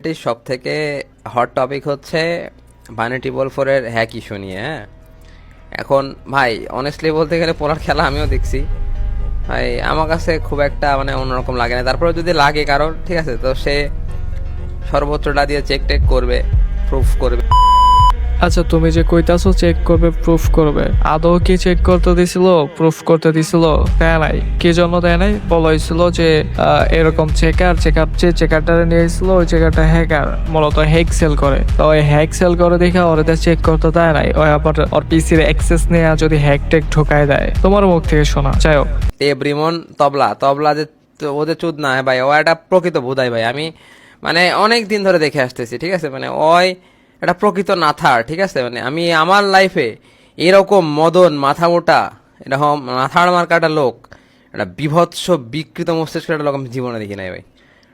এটি সব থেকে হট টপিক হচ্ছে ভানিটি বল 4 এর হ্যাক ইস্যু নিয়ে। হ্যাঁ, এখন ভাই অনেস্টলি বলতে গেলে পোলার খেলা আমিও দেখছি ভাই, আমার কাছে খুব একটা মানে অন্যরকম লাগে না। তারপরে যদি লাগে কারোর, ঠিক আছে, তো সে সর্বোচ্চটা দিয়ে চেক টেক করবে, প্রুফ করবে। আচ্ছা, তুমি যে কইতাছো চেক করবে, প্রুফ করবে, আদৌ কি চেক করতে দিছিল, প্রুফ করতে দিছিল? দেয় নাই। কি জন্য দেয় নাই? বলা হয়েছিল যে এরকম চেকার যে চেকারটা নিয়েছিল, ওই চেকারটা হ্যাকার, মূলত হ্যাক সেল করে। তো ওই হ্যাক সেল করে দেখে ওরা চেক করতে দেয় নাই। ওই আবার ওর পিসির অ্যাক্সেস নিয়ে যদি হ্যাক টেক ঢোকায় দেয়। তোমার মুখ থেকে শোনা যাই হোক। রিমন তবলা যে ওদের চুদ না ভাই, ও একটা প্রকৃত বুধাই ভাই। আমি মানে অনেক দিন ধরে দেখে আসতেছি, ঠিক আছে, মানে ওই একটা প্রকৃত নাথার, ঠিক আছে। মানে আমি আমার লাইফে এরকম মদন মাথা মোটা এরকম নাথার মার্কাটা লোক, একটা বিভৎস বিকৃত মস্তিষ্কের একটা লোক আমি জীবনে দেখি নাই ভাই।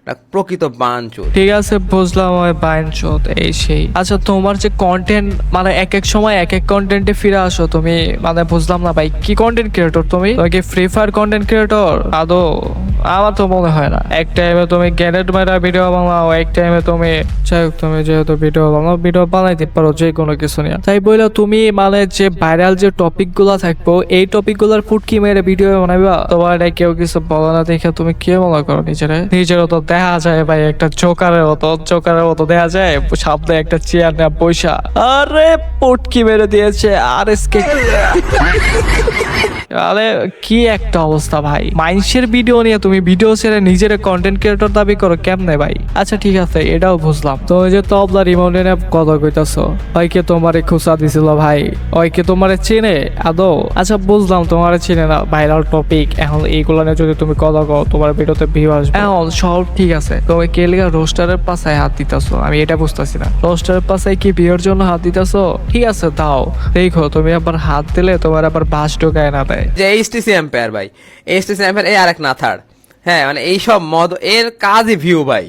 একটা প্রকৃত বাঞ্চুদ। ঠিক আছে, বুঝলাম, ওই বাইনচোদ এই সেই। আচ্ছা, তোমার যে কন্টেন্ট, মানে এক এক সময় এক এক কন্টেন্টে ফিরে আসো তুমি, মানে বুঝলাম না ভাই, কি কন্টেন্ট ক্রিয়েটর তুমি? কি ফ্রি ফায়ার কন্টেন্ট ক্রিয়েটর আদৌ? আমার তো মনে হয় না। এক টাইমে তুমি গ্যানেট মেরা ভিডিও বানাও, এক টাইমে তুমি, যাই হোক, তুমি যেহেতু ভিডিও বানাও, ভিডিও বানাইতে পারো যে কোনো কিছু নিয়ে, তাই বলে তুমি মানে যে ভাইরাল যে টপিক গুলা থাকবো, এই টপিক গুলার ফুটকি মেরে ভিডিও বানাইবা? তোমার এটা কেউ কিছু বলে না দেখে তুমি কে মনে করো নিজেরও তো দেখা যায় ভাই একটা জোকারের মতো দেখা যায়, সামনে একটা চেয়ার না পয়সা, আরে পটকি মেরে দিয়েছে আর এসকে। আরে কি একটা অবস্থা ভাই, মাইন্সের ভিডিও নিয়ে তুমি ভিডিও ছেড়ে নিজের কন্টেন্ট ক্রিয়েটর দাবি করো কেমনে ভাই? আচ্ছা ঠিক আছে, এটাও বুঝলাম। তো ওই যে তবলা রিমন্ডেনে কথা কইতাছো, ওইকে তোমারে খুশা দিছিল ভাই, ওইকে তোমারে চেনে আদৌ? আচ্ছা বুঝলাম তোমারে চেনে না, ভাইরাল টপিক। এখন এইগুলো নিয়ে যদি তুমি কথা কও, তোমার ভিডিওতে ভিউ আসবে। এখন সব ঠিক আছে, তুমি কে লিগা রোস্টারের পাশায় হাত দিতেছো আমি এটা বুঝতেছি না। রোস্টারের পাশায় কি ভিউর জন্য হাত দিতেছো? ঠিক আছে দাও, দেখো তুমি আবার হাত দিলে তোমার আবার বাস ঢোকায় না দেয়। যে এইচটিসি এম্পায়ার ভাই, এইচটিসি এম্পায়ার এই আরেক নাথার। হ্যাঁ, মানে এইসব মদ এর কাজই ভিউ ভাই,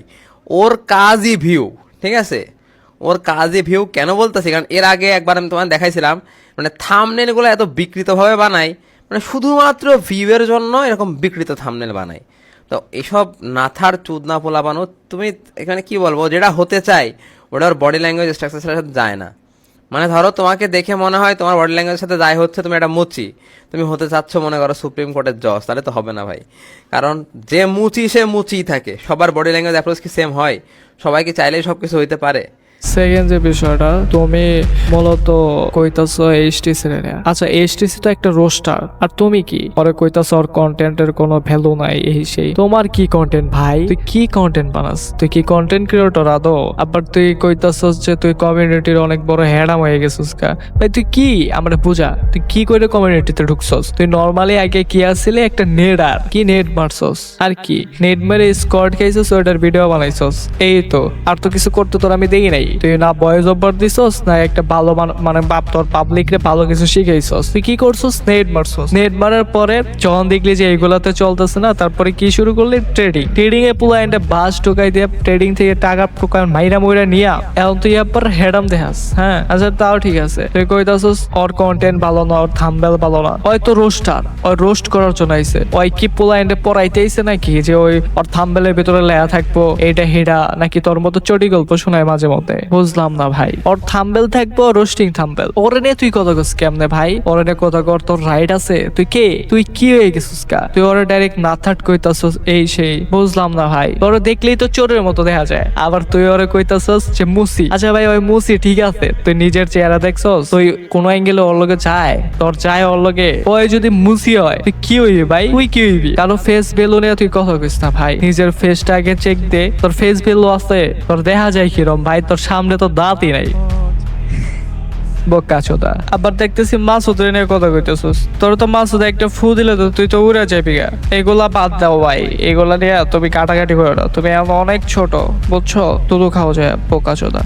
ওর কাজই ভিউ, ঠিক আছে, ওর কাজই ভিউ। কেন বলতেছি, কারণ এর আগে একবার আমি তোমার দেখাইছিলাম, মানে থাম্বনেল গুলো এত বিকৃতভাবে বানাই, মানে শুধুমাত্র ভিউয়ের জন্য এরকম বিকৃত থাম্বনেল বানাই। তো এসব নাথার চুদনা পোলা বানো, তুমি এখানে কি বলবো, যেটা হতে চাই ওটা ওর বডি ল্যাঙ্গুয়েজ স্ট্রাকচারের সাথে যায় না। মানে ধরো তোমাকে দেখে মনে হয় তোমার বডি ল্যাঙ্গুয়েজের সাথে যাই হচ্ছে তুমি একটা মুচি, তুমি হতে চাচ্ছ মনে করো সুপ্রিম কোর্টের জজ, তাহলে তো হবে না ভাই। কারণ যে মুচি সে মুচিই থাকে। সবার বডি ল্যাঙ্গুয়েজ অ্যাপ্রোচ কি সেম হয়? সবাই কি চাইলেই সবকিছু হইতে পারে? সেকেন্ড যে বিষয়টা তুমি মূলত কইতাছো এইচটিসি রে। আচ্ছা, এইচটিসি তো একটা রোস্টার, আর তুমি কি পরে কইতাছো ওর কন্টেন্টের কোনো ভ্যালু নাই এই সেই। তোমার কি কন্টেন্ট ভাই? তুই কি কন্টেন্ট বানাস? তুই কি কন্টেন্ট ক্রিয়েটর আদৌ? আবার তুই কইতাছস যে তুই কমিউনিটির অনেক বড় হ্যাডাম হয়ে গেছিস কা ভাই? তুই কি আমরা বুঝা, তুই কি করে কমিউনিটিতে ঢুকছস? তুই নর্মালি আগে কি আসছিলে, একটা নেট, আর কি নেট মারছস, আর কি নেট মেরে স্কোয়াড খাইছস, ওটার ভিডিও বানাইছস, এই তো। আর তো কিছু করতে তোর আমি দেখি নাই। তুই না ভয়েস ওভার দিছস, না একটা ভালো মানে বাপ তোর পাবলিক রে ভালো কিছু শিখাইছস। তুই কি করছস? নেট মারছস। নেট মারার পরে যখন দেখলি যে এইগুলাতে চলতেছে না, তারপরে কি শুরু করলি? ট্রেডিং এ পুরো একটা বাস ঢোকাই দিয়ে ট্রেডিং থেকে টাকা ঢোকায় মাইরা মইরা নিয়া এখন তুই আবার হেডাম দেখাস। হ্যাঁ আচ্ছা, তাও ঠিক আছে, তুই কইতাছস ওর কন্টেন্ট ভালো না, ওর থাম্বনেল ভালো না। ওই তো রোস্টার, ওই রোস্ট করার জন্য আইছে। ওই কি পোলা এন্ডে পড়াইতে আইছে নাকি যে ওই ওর থাম্বনেলের ভিতরে লেয়া থাকবো এইটা হেডা, নাকি তোর মতো চটি গল্প শোনায় মাঝে মধ্যে? বুঝলাম না ভাই। ওর থাম্বনেল থাকবো রোস্টিং থাম্বনেল, ওরে নিয়ে তুই কথা কস কেমনে ভাই? ওরে নিয়ে কথা কর, তোর রাইট আছে? তুই কে? তুই কি হয়ে গেছিস কা? তুই ওরে ডাইরেক্ট নাথাট কইতাছস এই সেই। বুঝলাম না ভাই, ওরে দেখলেই তো চোরের মতো দেখা যায়, আবার তুই ওরে কইতাছস যে মুসি। আচ্ছা ভাই, ওই মুসি ঠিক আছে, তুই নিজের চেহারা দেখছস? তুই কোন অ্যাঙ্গেলে ওর লগে যায়, তোর যায় ওর লগে? ওই যদি মুসি হয় তুই কি হইবি ভাই? তুই কি হইবি? কারো ফেস ভ্যালু নিয়ে তুই কথা কইস না ভাই। নিজের ফেসটা আগে চেক দে, তোর ফেস ভ্যালু আছে? তোর দেখা যায় কিরম ভাই? তোর সামনে তো দাঁতই নাই, বোকাচোদা। আবার দেখতেছি মাসুদের নিয়ে কথা কইতেছিস, তোর তো মাসুদ একটা ফু দিলে তো তুই তো উড়ে যাবি গা। এগুলা বাদ দাও ভাই, এগুলা নিয়ে তুমি কাটাকাটি করো না, তুমি এখন অনেক ছোট, বুঝছো? তুলু খাও যায়, বোকাচোদা।